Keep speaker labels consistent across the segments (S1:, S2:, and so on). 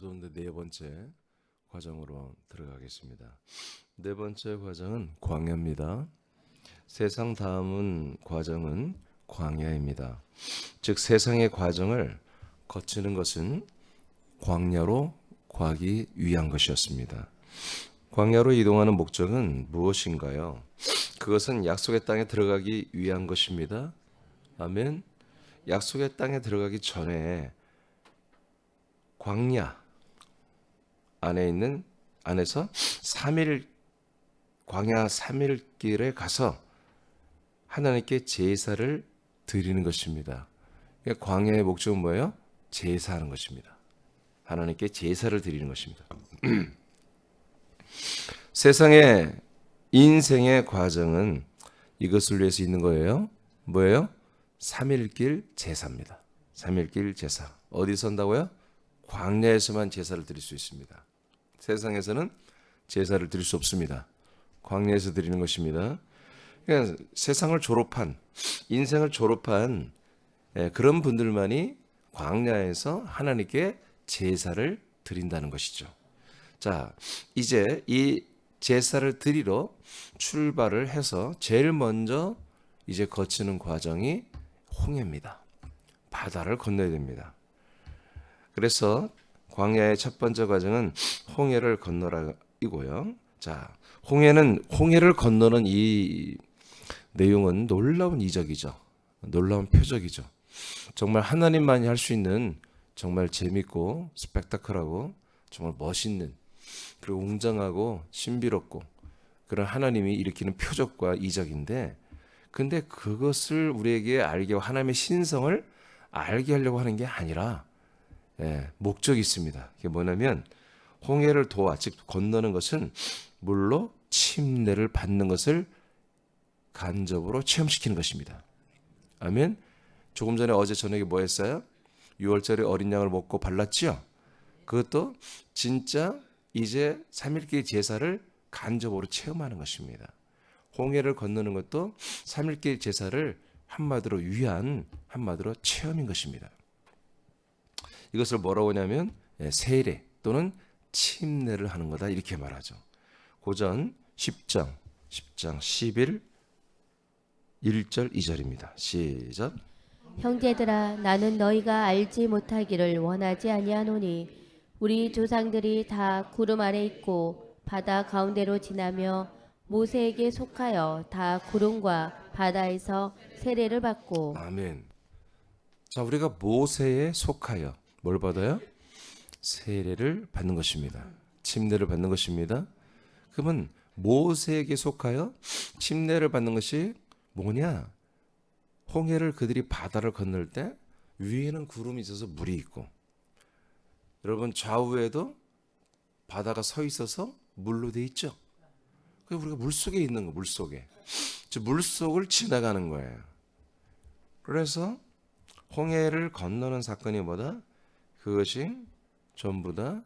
S1: 오늘도 네 번째 과정으로 들어가겠습니다. 네 번째 과정은 광야입니다. 세상 다음은 과정은 광야입니다. 즉 세상의 과정을 거치는 것은 광야로 가기 위한 것이었습니다. 광야로 이동하는 목적은 무엇인가요? 그것은 약속의 땅에 들어가기 위한 것입니다. 아멘. 약속의 땅에 들어가기 전에 광야 안에서 3일 광야 3일 길에 가서 하나님께 제사를 드리는 것입니다. 그러니까 광야의 목적은 뭐예요? 제사하는 것입니다. 하나님께 제사를 드리는 것입니다. 세상의 인생의 과정은 이것을 위해서 있는 거예요. 뭐예요? 3일길 제사입니다. 3일길 제사. 어디서 한다고요? 광야에서만 제사를 드릴 수 있습니다. 세상에서는 제사를 드릴 수 없습니다. 광야에서 드리는 것입니다. 그러니까 세상을 졸업한, 인생을 졸업한 그런 분들만이 광야에서 하나님께 제사를 드린다는 것이죠. 자, 이제 이 제사를 드리러 출발을 해서 제일 먼저 이제 거치는 과정이 홍해입니다. 바다를 건너야 됩니다. 그래서 광야의 첫 번째 과정은 홍해를 건너라이고요. 자, 홍해를 건너는 이 내용은 놀라운 이적이죠. 놀라운 표적이죠. 정말 하나님만이 할 수 있는 정말 재밌고 스펙타클하고 정말 멋있는 그리고 웅장하고 신비롭고 그런 하나님이 일으키는 표적과 이적인데, 근데 그것을 우리에게 알게 하고 하나님의 신성을 알게 하려고 하는 게 아니라 목적이 있습니다. 그게 뭐냐면 홍해를 즉 건너는 것은 물로 침례를 받는 것을 간접으로 체험시키는 것입니다. 아멘. 조금 전에 어제 저녁에 뭐 했어요? 6월절에 어린 양을 먹고 발랐지요. 그것도 진짜 이제 3일기 제사를 간접으로 체험하는 것입니다. 홍해를 건너는 것도 3일기 제사를 한마디로 체험인 것입니다. 이것을 뭐라고 하냐면 세례 또는 침례를 하는 거다 이렇게 말하죠. 고전 10장 11 1절 2절입니다. 시작.
S2: 형제들아, 나는 너희가 알지 못하기를 원하지 아니하노니 우리 조상들이 다 구름 아래 있고 바다 가운데로 지나며 모세에게 속하여 다 구름과 바다에서 세례를 받고.
S1: 아멘. 자, 우리가 모세에 속하여 뭘 받아요? 세례를 받는 것입니다. 침례를 받는 것입니다. 그러면 모세에게 속하여 침례를 받는 것이 뭐냐? 홍해를 그들이 바다를 건널 때 위에는 구름이 있어서 물이 있고, 여러분 좌우에도 바다가 서 있어서 물로 돼 있죠. 그래서 우리가 물속에 있는 거, 물속에. 즉 물속을 지나가는 거예요. 그래서 홍해를 건너는 사건이 뭐다? 그것이 전부 다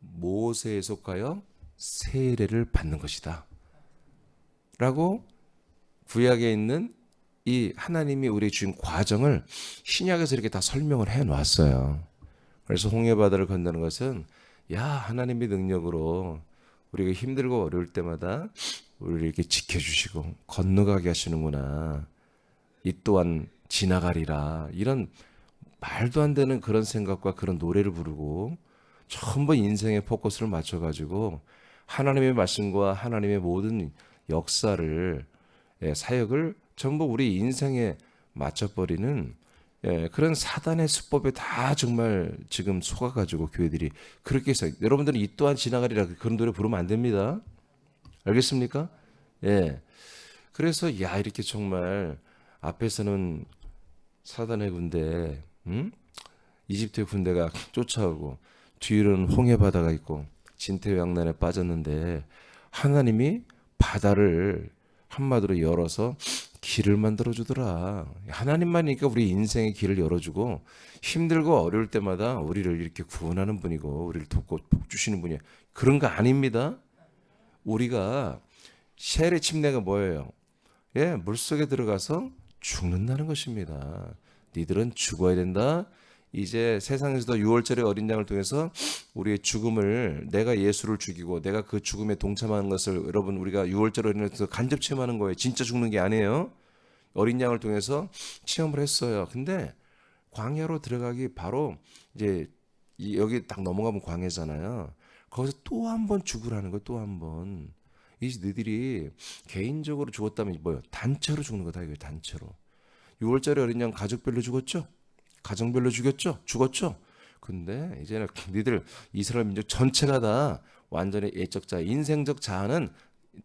S1: 모세에 속하여 세례를 받는 것이다 라고 구약에 있는 이 하나님이 우리에게 주신 과정을 신약에서 이렇게 다 설명을 해 놨어요. 그래서 홍해바다를 건너는 것은 하나님의 능력으로 우리가 힘들고 어려울 때마다 우리를 이렇게 지켜주시고 건너가게 하시는구나, 이 또한 지나가리라, 이런 말도 안 되는 그런 생각과 그런 노래를 부르고 전부 인생의 포커스를 맞춰가지고 하나님의 말씀과 하나님의 모든 역사를 사역을 전부 우리 인생에 맞춰버리는 그런 사단의 수법에 다 정말 지금 속아가지고 교회들이 그렇게 해서, 여러분들은 이 또한 지나가리라 그런 노래 부르면 안 됩니다. 알겠습니까? 그래서 이렇게 정말 앞에서는 사단의 군대, 이집트의 군대가 쫓아오고 뒤로는 홍해 바다가 있고 진퇴양난에 빠졌는데 하나님이 바다를 한마디로 열어서 길을 만들어 주더라. 하나님만이니까 우리 인생의 길을 열어주고 힘들고 어려울 때마다 우리를 이렇게 구원하는 분이고 우리를 돕고 복 주시는 분이에요. 그런 거 아닙니다. 우리가 세례 침례가 뭐예요? 물속에 들어가서 죽는다는 것입니다. 니들은 죽어야 된다. 이제 세상에서도 6월절의 어린 양을 통해서 우리의 죽음을, 내가 예수를 죽이고 내가 그 죽음에 동참하는 것을 여러분 우리가 6월절 어린 양을 통해서 간접 체험하는 거예요. 진짜 죽는 게 아니에요. 어린 양을 통해서 체험을 했어요. 근데 광야로 들어가기 바로 이제 여기 딱 넘어가면 광야잖아요. 거기서 또 한 번 죽으라는 거예요. 또 한 번. 이 너희들이 개인적으로 죽었다면 뭐예요? 단체로 죽는 거다 이거예요. 단체로. 6월절의 어린 양 가족별로 죽었죠? 가정별로 죽었죠? 근데 이제는 너희들 이스라엘 민족 전체가 다 완전히 예적 자아, 인생적 자아는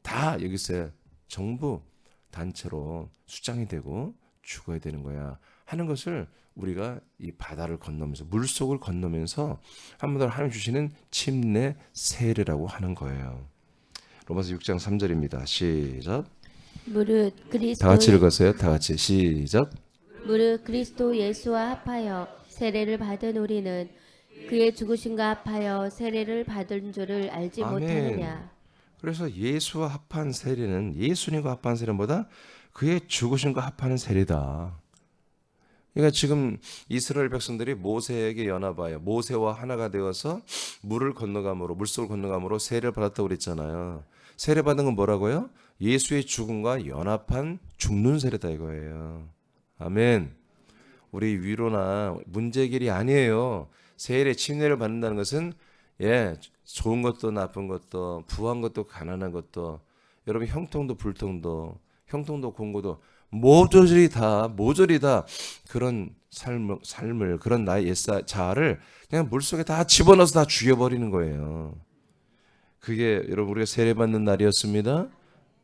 S1: 다 여기 있어요. 전부 단체로 수장이 되고 죽어야 되는 거야 하는 것을 우리가 이 바다를 건너면서, 물속을 건너면서 한 번 더 하나님 주시는 침례 세례라고 하는 거예요. 로마서 6장 3절입니다. 시작.
S2: 무릇
S1: 다 같이
S2: 그리스도
S1: 읽었어요. 다 같이 시작.
S2: 무릇 그리스도 예수와 합하여 세례를 받은 우리는 그의 죽으심과 합하여 세례를 받은 줄을 알지
S1: 아멘.
S2: 못하느냐.
S1: 그래서 예수와 합한 세례는, 예수님과 합한 세례보다 그의 죽으심과 합하는 세례다. 그러니까 지금 이스라엘 백성들이 모세에게 연합하여 모세와 하나가 되어서 물을 건너감으로, 물속을 건너감으로 세례를 받았다고 그랬잖아요. 세례 받은 건 뭐라고요? 예수의 죽음과 연합한 죽는 세례다 이거예요. 아멘. 우리 위로나 문제 해결이 아니에요. 세례 침례를 받는다는 것은 좋은 것도 나쁜 것도, 부한 것도 가난한 것도, 여러분 형통도 불통도, 형통도 공고도 모조리 다 그런 삶을 그런 나의 옛 자아를 그냥 물속에 다 집어넣어서 다 죽여버리는 거예요. 그게 여러분 우리가 세례받는 날이었습니다.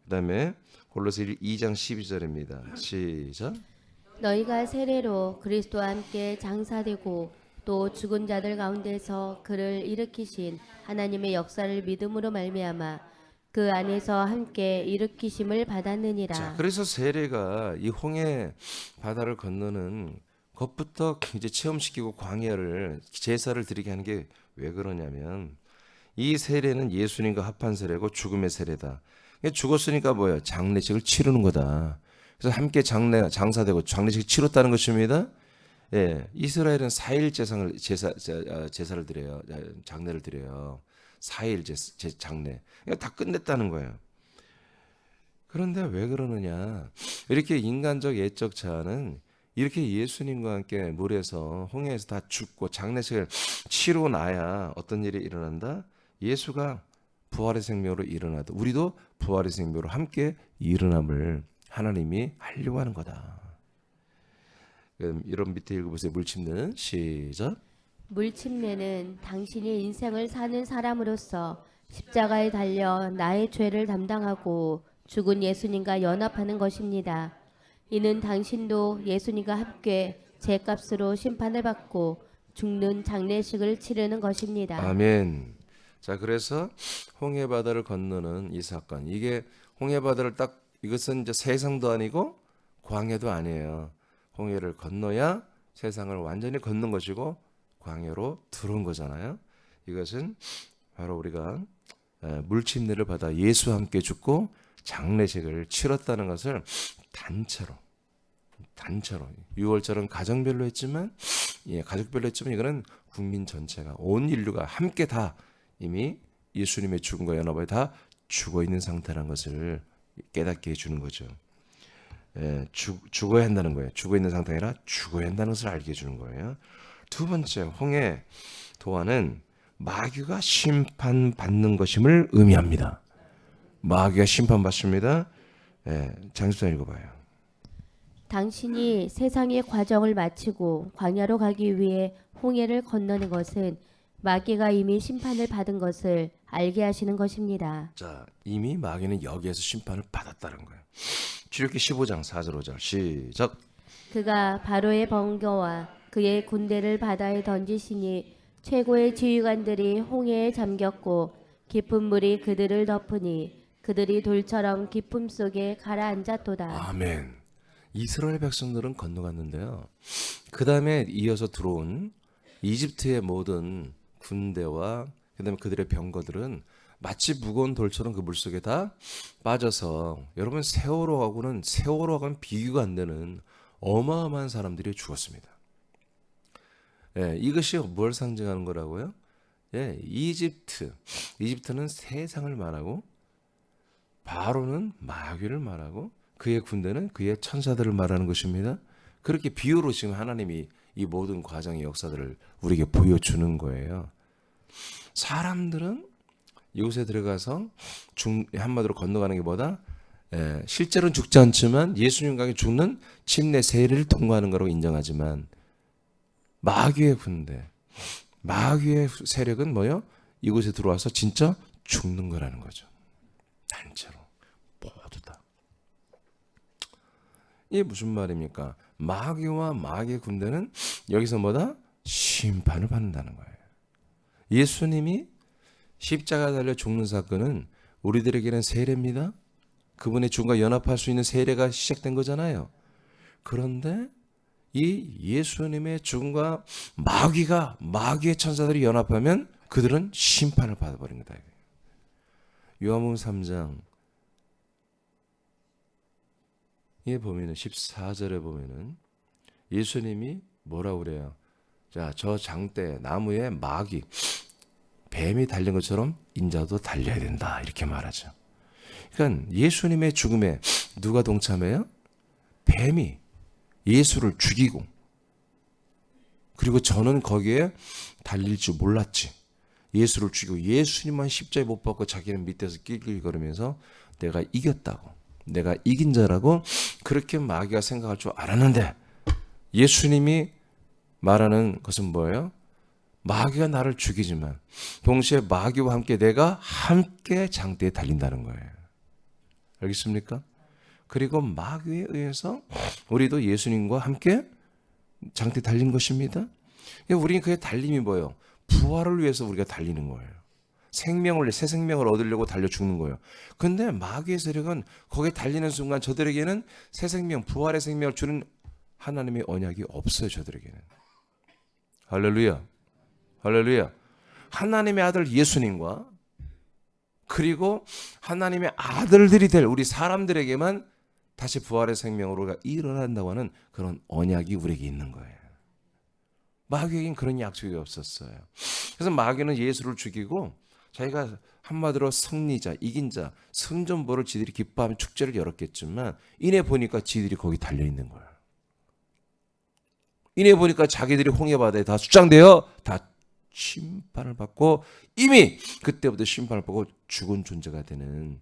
S1: 그다음에 골로새 2장 12절입니다. 시작.
S2: 너희가 세례로 그리스도와 함께 장사되고 또 죽은 자들 가운데서 그를 일으키신 하나님의 역사를 믿음으로 말미암아 그 안에서 함께 일으키심을 받았느니라.
S1: 자, 그래서 세례가 이 홍해 바다를 건너는 것부터 이제 체험시키고 광야를 제사를 드리게 하는 게 왜 그러냐면 이 세례는 예수님과 합한 세례고 죽음의 세례다. 죽었으니까 뭐예요? 장례식을 치르는 거다. 그래서 함께 장사되고 장례식 치렀다는 것입니다. 예, 이스라엘은 4일 제사를 드려요. 장례를 드려요. 4일 장례. 그러니까 다 끝냈다는 거예요. 그런데 왜 그러느냐? 이렇게 인간적 예적 자아는 이렇게 예수님과 함께 물에서 홍해에서 다 죽고 장례식을 치르고 나야 어떤 일이 일어난다? 예수가 부활의 생명으로 일어나도 우리도 부활의 생명으로 함께 일어남을 하나님이 하려고 하는 거다. 이런 밑에 읽어보세요. 물침례는 시작.
S2: 물침례는 당신이 인생을 사는 사람으로서 십자가에 달려 나의 죄를 담당하고 죽은 예수님과 연합하는 것입니다. 이는 당신도 예수님과 함께 죄값으로 심판을 받고 죽는 장례식을 치르는 것입니다.
S1: 아멘. 자, 그래서 홍해 바다를 건너는 이 사건, 이게 홍해 바다를 딱, 이것은 이제 세상도 아니고 광야도 아니에요. 홍해를 건너야 세상을 완전히 걷는 것이고 광야로 들어온 거잖아요. 이것은 바로 우리가 물침례를 받아 예수와 함께 죽고 장례식을 치렀다는 것을 단체로 6월절은 가정별로 했지만 가족별로 했지만 이거는 국민 전체가, 온 인류가 함께 다 이미 예수님의 죽음과 연합에 다 죽어 있는 상태라는 것을 깨닫게 해주는 거죠. 죽어야 한다는 거예요. 죽어 있는 상태가 아니라 죽어야 한다는 것을 알게 해주는 거예요. 두 번째, 홍해 도안은 마귀가 심판받는 것임을 의미합니다. 마귀가 심판받습니다. 장수장 읽어봐요.
S2: 당신이 세상의 과정을 마치고 광야로 가기 위해 홍해를 건너는 것은 마귀가 이미 심판을 받은 것을 알게 하시는 것입니다.
S1: 자, 이미 마귀는 여기에서 심판을 받았다는 거예요. 출애굽기 15장 4절 5절 시작.
S2: 그가 바로의 번거와 그의 군대를 바다에 던지시니 최고의 지휘관들이 홍해에 잠겼고 깊은 물이 그들을 덮으니 그들이 돌처럼 깊음 속에 가라앉았도다.
S1: 아멘. 이스라엘 백성들은 건너갔는데요. 그 다음에 이어서 들어온 이집트의 모든 군대와 그다음에 그들의 병거들은 마치 무거운 돌처럼 그 물속에 다 빠져서, 여러분 세월호하고는 비교가 안 되는 어마어마한 사람들이 죽었습니다. 예, 이것이 뭘 상징하는 거라고요? 예, 이집트는 세상을 말하고 바로는 마귀를 말하고 그의 군대는 그의 천사들을 말하는 것입니다. 그렇게 비유로 지금 하나님이 이 모든 과정의 역사들을 우리에게 보여주는 거예요. 사람들은 이곳에 들어가서 한마디로 건너가는 게 뭐다? 실제로는 죽지 않지만 예수님과 함께 죽는 침례 세례를 통과하는 거라고 인정하지만 마귀의 군대, 마귀의 세력은 뭐요? 이곳에 들어와서 진짜 죽는 거라는 거죠. 단체로 모두 다. 이게 무슨 말입니까? 마귀와 마귀의 군대는 여기서 뭐다? 심판을 받는다는 거예요. 예수님이 십자가 달려 죽는 사건은 우리들에게는 세례입니다. 그분의 죽음과 연합할 수 있는 세례가 시작된 거잖아요. 그런데 이 예수님의 죽음과 마귀의 천사들이 연합하면 그들은 심판을 받아버립니다. 요한복음 3장 에 보면은 14절에 보면은 예수님이 뭐라고 그래요? 자, 저 장대 나무에 뱀이 달린 것처럼 인자도 달려야 된다 이렇게 말하죠. 그러니까 예수님의 죽음에 누가 동참해요? 뱀이 예수를 죽이고, 그리고 저는 거기에 달릴 줄 몰랐지. 예수를 죽이고 예수님만 십자가에 못 박고 자기는 밑에서 낄낄거리면서 내가 이겼다고, 내가 이긴 자라고 그렇게 마귀가 생각할 줄 알았는데, 예수님이 말하는 것은 뭐예요? 마귀가 나를 죽이지만 동시에 마귀와 함께 내가 함께 장대에 달린다는 거예요. 알겠습니까? 그리고 마귀에 의해서 우리도 예수님과 함께 장대에 달린 것입니다. 우리는 그의 달림이 뭐예요? 부활을 위해서 우리가 달리는 거예요. 새 생명을 얻으려고 달려 죽는 거예요. 근데 마귀의 세력은 거기에 달리는 순간 저들에게는 새 생명, 부활의 생명을 주는 하나님의 언약이 없어요. 저들에게는. 할렐루야. 할렐루야. 하나님의 아들 예수님과 그리고 하나님의 아들들이 될 우리 사람들에게만 다시 부활의 생명으로 일어난다고 하는 그런 언약이 우리에게 있는 거예요. 마귀에게는 그런 약속이 없었어요. 그래서 마귀는 예수를 죽이고 자기가 한마디로 승리자, 이긴 자, 승전보를 지들이 기뻐하며 축제를 열었겠지만 이내 보니까 지들이 거기 달려있는 거예요. 이내 보니까 자기들이 홍해바다에 다 수장되어 다 심판을 받고 이미 그때부터 심판을 받고 죽은 존재가 되는,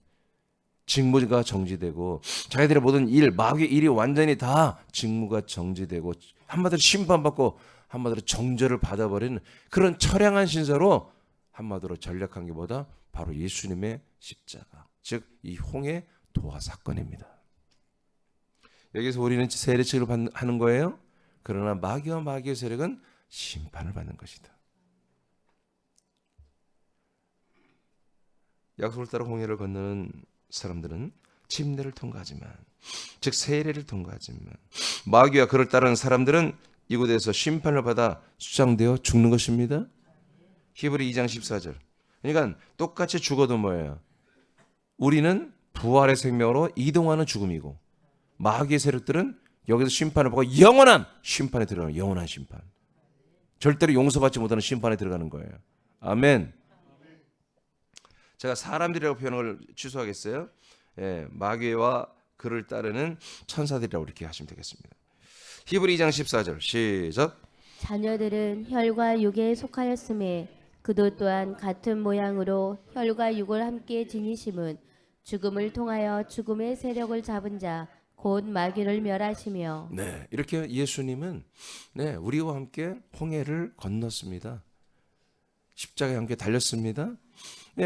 S1: 직무가 정지되고 자기들의 모든 마귀의 일이 완전히 다 직무가 정지되고 한마디로 심판받고 한마디로 정죄를 받아버리는 그런 처량한 신세로 한마디로 전략한 게 뭐다? 바로 예수님의 십자가, 즉 이 홍해 도화 사건입니다. 여기서 우리는 세례책을 하는 거예요. 그러나 마귀와 마귀의 세력은 심판을 받는 것이다. 약속을 따라 홍해를 건너는 사람들은 침례를 통과하지만, 즉 세례를 통과하지만, 마귀와 그를 따르는 사람들은 이곳에서 심판을 받아 수장되어 죽는 것입니다. 히브리 2장 14절. 그러니까 똑같이 죽어도 뭐예요? 우리는 부활의 생명으로 이동하는 죽음이고, 마귀의 세력들은 여기서 심판을 받고 영원한 심판에 들어가는, 영원한 심판, 절대로 용서받지 못하는 심판에 들어가는 거예요. 아멘. 제가 사람들이라고 표현한 걸 취소하겠어요. 마귀와 그를 따르는 천사들이라고 이렇게 하시면 되겠습니다. 히브리 2장 14절 시작.
S2: 자녀들은 혈과 육에 속하였음에 그도 또한 같은 모양으로 혈과 육을 함께 지니심은 죽음을 통하여 죽음의 세력을 잡은 자 곧 마귀를 멸하시며.
S1: 네, 이렇게 예수님은 우리와 함께 홍해를 건넜습니다. 십자가에 함께 달렸습니다.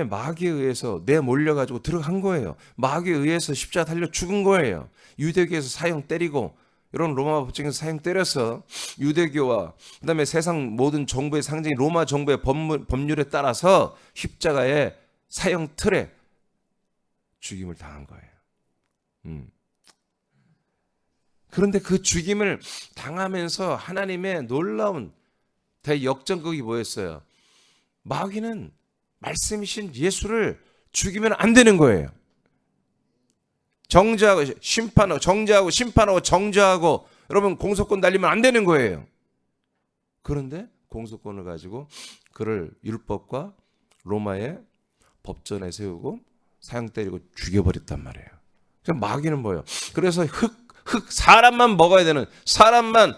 S1: 마귀에 의해서 몰려가지고 들어간 거예요. 마귀에 의해서 십자가 달려 죽은 거예요. 유대교에서 사형 때리고, 이런 로마 법정에서 사형 때려서 유대교와 그다음에 세상 모든 정부의 상징인 로마 정부의 법률에 따라서 십자가의 사형 틀에 죽임을 당한 거예요. 그런데 그 죽임을 당하면서 하나님의 놀라운 대역전극이 뭐였어요? 마귀는 말씀이신 예수를 죽이면 안 되는 거예요. 정죄하고 심판하고 정죄하고 심판하고 정죄하고 여러분 공소권 날리면 안 되는 거예요. 그런데 공소권을 가지고 그를 율법과 로마의 법전에 세우고 사형 때리고 죽여버렸단 말이에요. 마귀는 뭐예요? 그래서 사람만 먹어야 되는, 사람만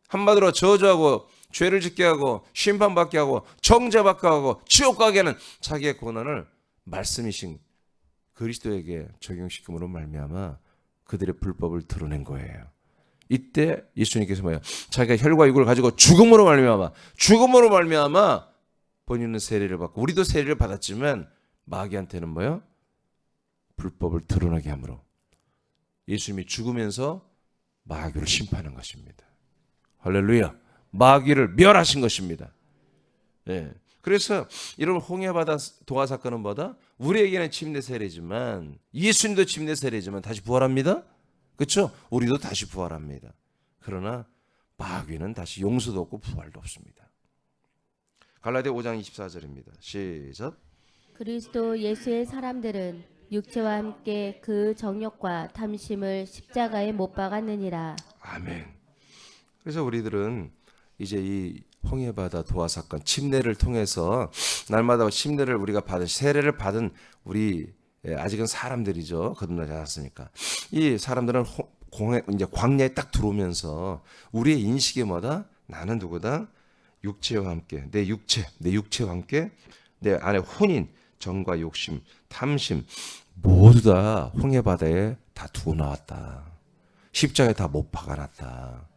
S1: 한마디로 저주하고 죄를 짓게 하고 심판받게 하고 정죄받게 하고 지옥 가게 하는 자기의 고난을 말씀이신 그리스도에게 적용시킴으로 말미암아 그들의 불법을 드러낸 거예요. 이때 예수님께서 뭐예요? 자기가 혈과 육을 가지고 죽음으로 말미암아 본인은 세례를 받고 우리도 세례를 받았지만 마귀한테는 뭐예요? 불법을 드러나게 함으로 예수님이 죽으면서 마귀를 심판한 것입니다. 할렐루야. 마귀를 멸하신 것입니다. 예. 그래서 이런 홍해바다 도화 사건은 뭐다? 우리에게는 침례 세례지만 예수님도 침례 세례지만 다시 부활합니다. 그렇죠? 우리도 다시 부활합니다. 그러나 마귀는 다시 용서도 없고 부활도 없습니다. 갈라디아 5장 24절입니다. 시작.
S2: 그리스도 예수의 사람들은 육체와 함께 그 정욕과 탐심을 십자가에 못 박았느니라.
S1: 아멘. 그래서 우리들은 이제 이 홍해바다 도화 사건 침례를 통해서 날마다 침례를 우리가 받은 세례를 받은 우리 아직은 사람들이죠. 거듭나지 않았으니까 이 사람들은 이제 광야에 딱 들어오면서 우리의 인식이 뭐다? 나는 누구다? 육체와 함께 내 육체와 함께 내 안에 혼인 정과 욕심 탐심 모두 다 홍해바다에 다 두고 나왔다. 십자가에 다 못 박아놨다.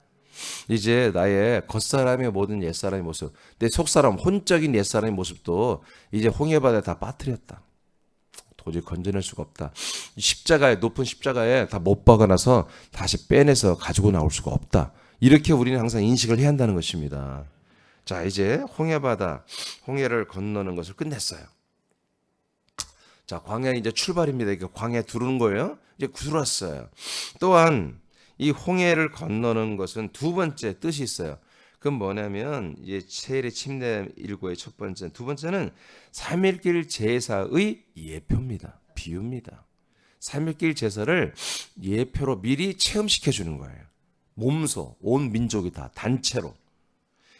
S1: 이제 나의 겉사람의 모든 옛사람의 모습, 내 속사람 혼적인 옛사람의 모습도 이제 홍해바다에 다 빠뜨렸다. 도저히 건져낼 수가 없다. 십자가에 높은 십자가에 다 못 박아놔서 다시 빼내서 가지고 나올 수가 없다. 이렇게 우리는 항상 인식을 해야 한다는 것입니다. 자, 이제 홍해바다, 홍해를 건너는 것을 끝냈어요. 자, 광야 이제 출발입니다. 이게 광야에 들어오는 거예요. 이제 들어왔어요. 또한 이 홍해를 건너는 것은 두 번째 뜻이 있어요. 그건 뭐냐면 이제 세례 침례 일과의 첫 번째, 두 번째는 삼일길 제사의 예표입니다. 비유입니다. 삼일길 제사를 예표로 미리 체험시켜 주는 거예요. 몸소 온 민족이 다 단체로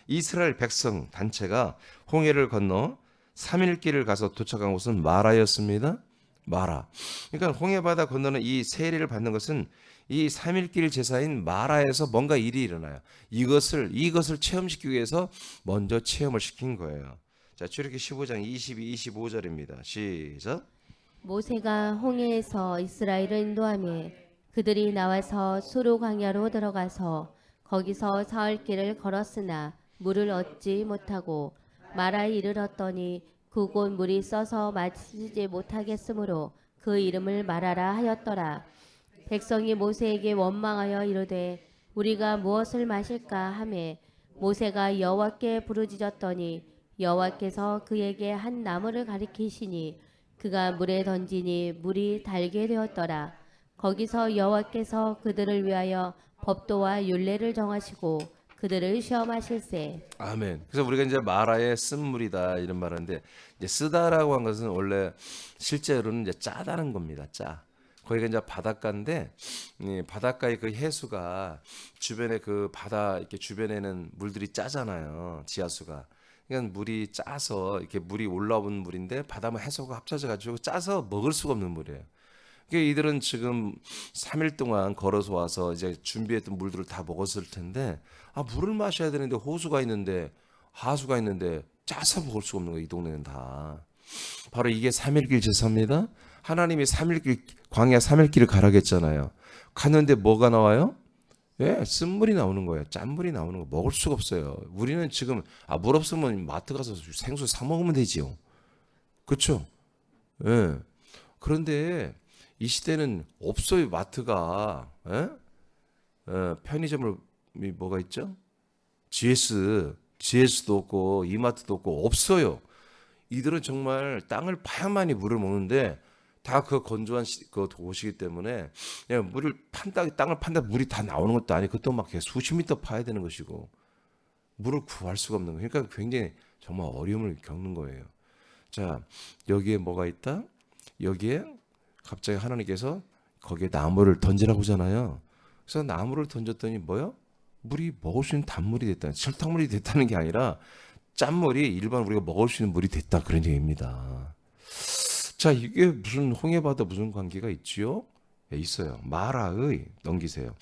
S1: 이스라엘 백성 단체가 홍해를 건너 삼일길을 가서 도착한 곳은 마라였습니다. 마라. 그러니까 홍해바다 건너는 이 세례를 받는 것은 이 삼일길 제사인 마라에서 뭔가 일이 일어나요. 이것을 체험시키기 위해서 먼저 체험을 시킨 거예요. 자, 출애굽기 15장 22, 25절입니다. 시작.
S2: 모세가 홍해에서 이스라엘을 인도하며 그들이 나와서 수르 광야로 들어가서 거기서 사흘길을 걸었으나 물을 얻지 못하고 마라에 이르렀더니 그곳 물이 써서 마시지 못하겠으므로 그 이름을 마라라 하였더라. 백성이 모세에게 원망하여 이르되 우리가 무엇을 마실까 하매 모세가 여호와께 부르짖었더니 여호와께서 그에게 한 나무를 가리키시니 그가 물에 던지니 물이 달게 되었더라. 거기서 여호와께서 그들을 위하여 법도와 율례를 정하시고 그들을 시험하실세.
S1: 아멘. 그래서 우리가 이제 마라의 쓴물이다 이런 말하는데 이제 쓰다라고 한 것은 원래 실제로는 이제 짜다는 겁니다. 짜. 거기가 이제 바닷가인데 바닷가의 그 해수가 주변에 그 바다 이렇게 주변에는 물들이 짜잖아요. 지하수가. 그러니까 물이 짜서 이렇게 물이 올라온 물인데 바다만 해수가 합쳐져 가지고 짜서 먹을 수가 없는 물이에요. 그러니까 이들은 지금 3일 동안 걸어서 와서 이제 준비했던 물들을 다 먹었을 텐데 물을 마셔야 되는데 호수가 있는데 하수가 있는데 짜서 먹을 수가 없는 거예요. 이 동네는 다. 바로 이게 3일길 제사입니다. 하나님이 3일길 광야 3일길을 가라겠잖아요. 갔는데 뭐가 나와요? 예, 쓴물이 나오는 거예요. 짠물이 나오는 거 먹을 수가 없어요. 우리는 지금 물 없으면 마트 가서 생수 사 먹으면 되지요. 그렇죠? 예. 그런데 이 시대는 없어요. 마트가. 예? 편의점을 뭐가 있죠? GS도 없고 이마트도 없고 없어요. 이들은 정말 땅을 파야만이 물을 먹는데 다 그 건조한 그 도시이기 때문에 그냥 물을 땅을 판다 물이 다 나오는 것도 아니고 그것도 막 수십 미터 파야 되는 것이고 물을 구할 수가 없는 거예요. 그러니까 굉장히 정말 어려움을 겪는 거예요. 자, 여기에 뭐가 있다? 여기에 갑자기 하나님께서 거기에 나무를 던지라고 하잖아요. 그래서 나무를 던졌더니 뭐요? 물이 먹을 수 있는 단물이 됐다. 설탕물이 됐다는 게 아니라 짠물이 일반 우리가 먹을 수 있는 물이 됐다 그런 얘기입니다. 자, 이게 무슨 홍해바다 무슨 관계가 있지요? 예, 있어요. 마라의 넘기세요.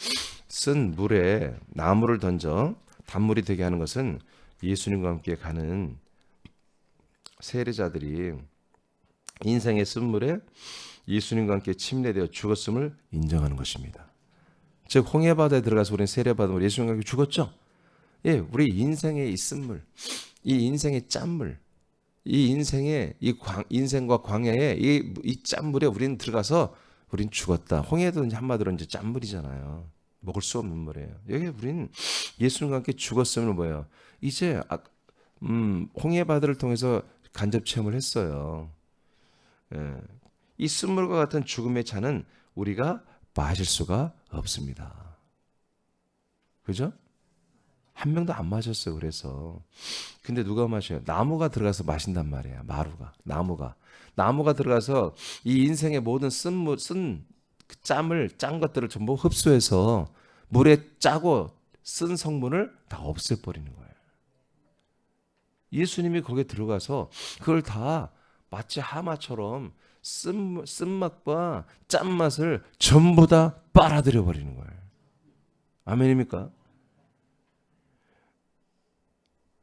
S1: 쓴 물에 나무를 던져 단물이 되게 하는 것은 예수님과 함께 가는 세례자들이 인생의 쓴물에 예수님과 함께 침례되어 죽었음을 인정하는 것입니다. 즉 홍해바다에 들어가서 우리는 세례받으면 예수님과 함께 죽었죠. 예, 우리 인생의 이 쓴물, 이 인생의 짠물, 이 인생의 인생과 광야에 이 짠물에 우리는 들어가서 우린 죽었다. 홍해도 이제 한마디로 이제 짠물이잖아요. 먹을 수 없는 물이에요. 여기 우리는 예수님과 함께 죽었음을 뭐예요? 이제 홍해바다를 통해서 간접 체험을 했어요. 예. 이 쓴물과 같은 죽음의 차는 우리가 마실 수가 없습니다. 그죠? 한 명도 안 마셨어요. 그래서 근데 누가 마셔요? 나무가 들어가서 마신단 말이에요. 나무가 들어가서 이 인생의 모든 쓴 짬을 짠 것들을 전부 흡수해서 물에 짜고 쓴 성분을 다 없애버리는 거예요. 예수님이 거기에 들어가서 그걸 다 마치 하마처럼 쓴맛과 짠맛을 전부 다 빨아들여 버리는 거예요. 아멘입니까?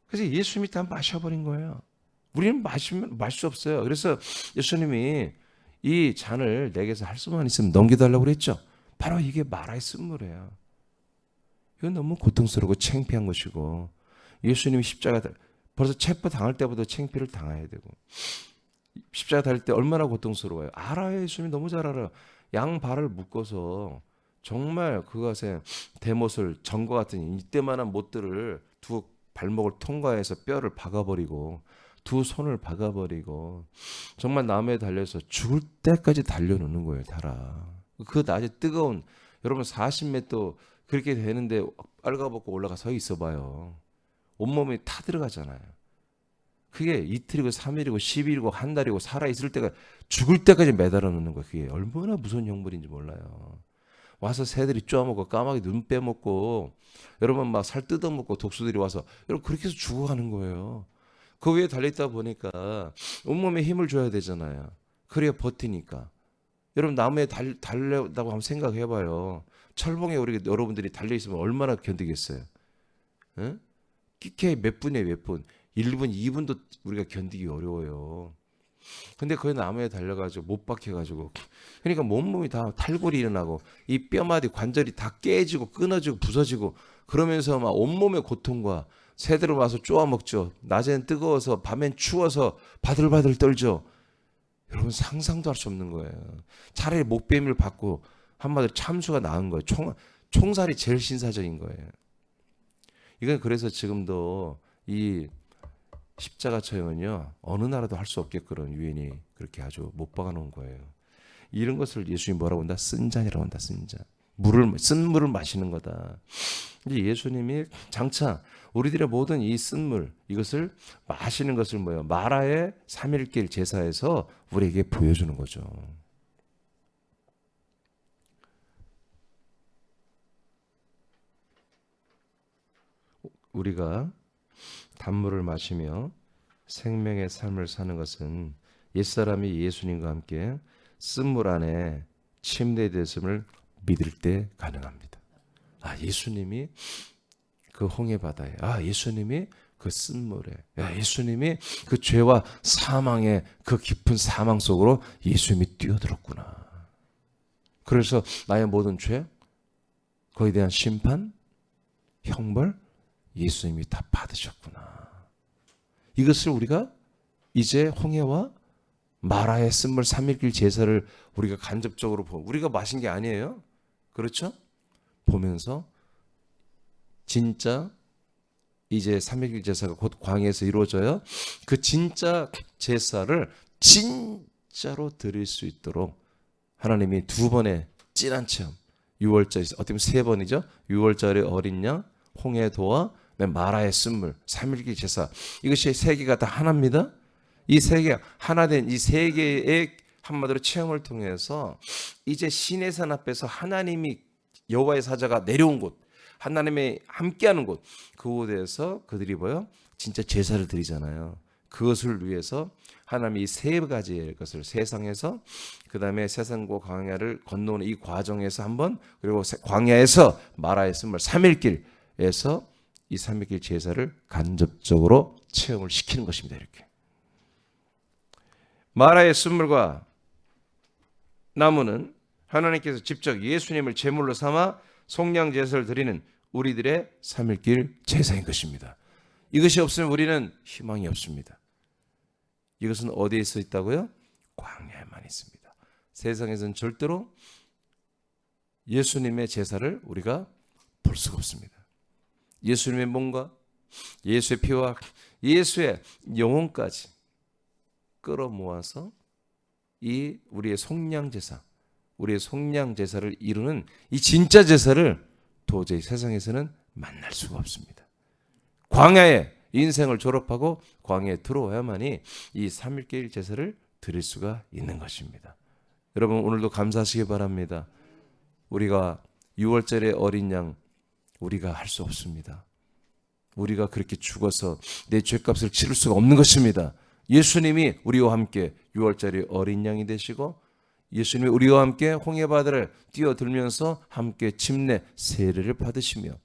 S1: 그래서 예수님이 다 마셔버린 거예요. 우리는 마시면 마실 수 없어요. 그래서 예수님이 이 잔을 내게서 할 수만 있으면 넘겨달라고 그랬죠. 바로 이게 마라의 쓴물이에요. 이건 너무 고통스럽고 창피한 것이고 예수님이 십자가 벌써 체포 당할 때부터 창피를 당해야 되고 십자가 달릴 때 얼마나 고통스러워요. 알아요. 예수님이 너무 잘 알아요. 양 발을 묶어서 정말 그것에 대못을 전과 같은 이때만한 못들을 두 발목을 통과해서 뼈를 박아버리고 두 손을 박아버리고 정말 나무에 달려서 죽을 때까지 달려놓는 거예요. 달아. 그 낮에 뜨거운 여러분 40m 그렇게 되는데 빨가벗고 올라가 서 있어 봐요. 온몸이 타 들어가잖아요. 그게 이틀이고 3일이고 10일이고 한 달이고 살아있을 때가 죽을 때까지 매달아 놓는 거예요. 그게 얼마나 무서운 형벌인지 몰라요. 와서 새들이 쪼아먹고 까마귀 눈 빼먹고 여러분 막 살 뜯어먹고 독수들이 와서 여러분 그렇게 해서 죽어가는 거예요. 그 위에 달려있다 보니까 온몸에 힘을 줘야 되잖아요. 그래야 버티니까. 여러분 나무에 달려다고 한번 생각해봐요. 철봉에 우리 여러분들이 달려있으면 얼마나 견디겠어요. 에? 끼케 몇 분에 몇 분. 1분, 2분도 우리가 견디기 어려워요. 근데 거기 나무에 달려가지고 못 박혀가지고 그러니까 몸이 다 탈골이 일어나고 이 뼈마디 관절이 다 깨지고 끊어지고 부서지고 그러면서 막 온몸의 고통과 새들을 와서 쪼아먹죠. 낮엔 뜨거워서 밤엔 추워서 바들바들 떨죠. 여러분 상상도 할 수 없는 거예요. 차라리 목베임을 받고 한마디로 참수가 나은 거예요. 총살이 제일 신사적인 거예요. 이건 그래서 지금도 이 십자가 처형은요 어느 나라도 할 수 없게끔 유엔이 그렇게 아주 못 박아놓은 거예요. 이런 것을 예수님이 뭐라고 한다? 쓴 잔이라고 한다. 쓴 잔. 쓴 물을 마시는 거다. 이제 예수님이 장차 우리들의 모든 이 쓴물 이것을 마시는 것을 뭐예요? 마라의 3일길 제사에서 우리에게 보여주는 거죠. 우리가 단물을 마시며 생명의 삶을 사는 것은 옛사람이 예수님과 함께 쓴물 안에 침례됐음을 믿을 때 가능합니다. 아, 예수님이 그 홍해바다에, 아, 예수님이 그 쓴물에, 아, 예수님이 그 죄와 사망의 그 깊은 사망 속으로 예수님이 뛰어들었구나. 그래서 나의 모든 죄, 거기에 대한 심판, 형벌, 예수님이 다 받으셨구나. 이것을 우리가 이제 홍해와 마라의 쓴물 3일길 제사를 우리가 간접적으로 우리가 마신 게 아니에요. 그렇죠? 보면서 진짜 이제 3일길 제사가 곧 광야에서 이루어져요. 그 진짜 제사를 진짜로 드릴 수 있도록 하나님이 두 번의 진한 체험 6월절 어떻게 보면 세 번이죠. 6월절의 어린 양, 홍해도와 마라의 쓴물, 3일기 제사 이것이 세 개가 다 하나입니다. 이 세 개가 하나 된 이 세 개의 한마디로 체험을 통해서 이제 시내산 앞에서 하나님이 여호와의 사자가 내려온 곳, 하나님의 함께하는 곳, 그곳에서 그들이 뭐요? 진짜 제사를 드리잖아요. 그것을 위해서 하나님이 이 세 가지의 것을 세상에서 그 다음에 세상과 광야를 건너는 이 과정에서 한번 그리고 광야에서 마라의 쓴물 3일길에서 이 3일길 제사를 간접적으로 체험을 시키는 것입니다. 이렇게 마라의 쓴물과 나무는 하나님께서 직접 예수님을 제물로 삼아 속량 제사를 드리는 우리들의 3일길 제사인 것입니다. 이것이 없으면 우리는 희망이 없습니다. 이것은 어디에 있어 있다고요? 광야에만 있습니다. 세상에서는 절대로 예수님의 제사를 우리가 볼 수가 없습니다. 예수님의 몸과 예수의 피와 예수의 영혼까지 끌어모아서 이 우리의 속량 제사, 우리의 속량 제사를 이루는 이 진짜 제사를 도저히 세상에서는 만날 수가 없습니다. 광야에 인생을 졸업하고 광야에 들어와야만이 이 3일길 제사를 드릴 수가 있는 것입니다. 여러분 오늘도 감사하시기 바랍니다. 우리가 6월절의 어린 양 우리가 할 수 없습니다. 우리가 그렇게 죽어서 내 죄값을 치를 수가 없는 것입니다. 예수님이 우리와 함께 6월절의 어린 양이 되시고 예수님이 우리와 함께 홍해바다를 뛰어들면서 함께 침례 세례를 받으시며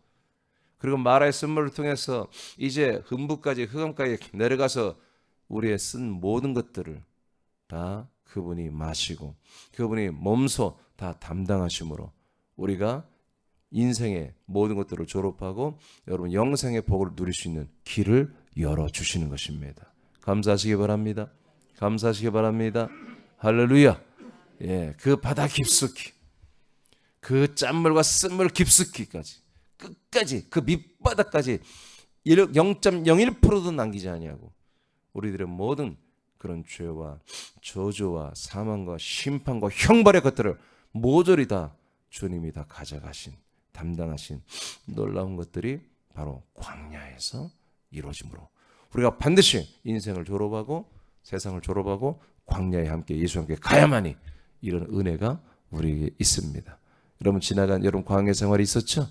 S1: 그리고 마라의 쓴물을 통해서 이제 흠부까지 흑암까지 내려가서 우리의 쓴 모든 것들을 다 그분이 마시고 그분이 몸소 다 담당하심으로 우리가 인생의 모든 것들을 졸업하고 여러분 영생의 복을 누릴 수 있는 길을 열어주시는 것입니다. 감사하시기 바랍니다. 감사하시기 바랍니다. 할렐루야. 예, 그 바다 깊숙이 그 짠물과 쓴물 깊숙이까지 끝까지 그 밑바닥까지 0.01%도 남기지 아니하고 우리들의 모든 그런 죄와 저주와 사망과 심판과 형벌의 것들을 모조리 다 주님이 다 가져가신 담당하신 놀라운 것들이 바로 광야에서 이루어지므로 우리가 반드시 인생을 졸업하고 세상을 졸업하고 광야에 함께 예수와 함께 가야만이 이런 은혜가 우리에게 있습니다. 여러분 지나간 여러분 광야 생활이 있었죠?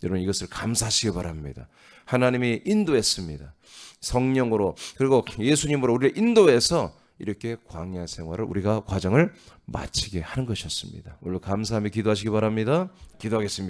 S1: 여러분 이것을 감사하시기 바랍니다. 하나님이 인도했습니다. 성령으로 그리고 예수님으로 우리를 인도해서 이렇게 광야 생활을 우리가 과정을 마치게 하는 것이었습니다. 오늘 감사하며 기도하시기 바랍니다. 기도하겠습니다.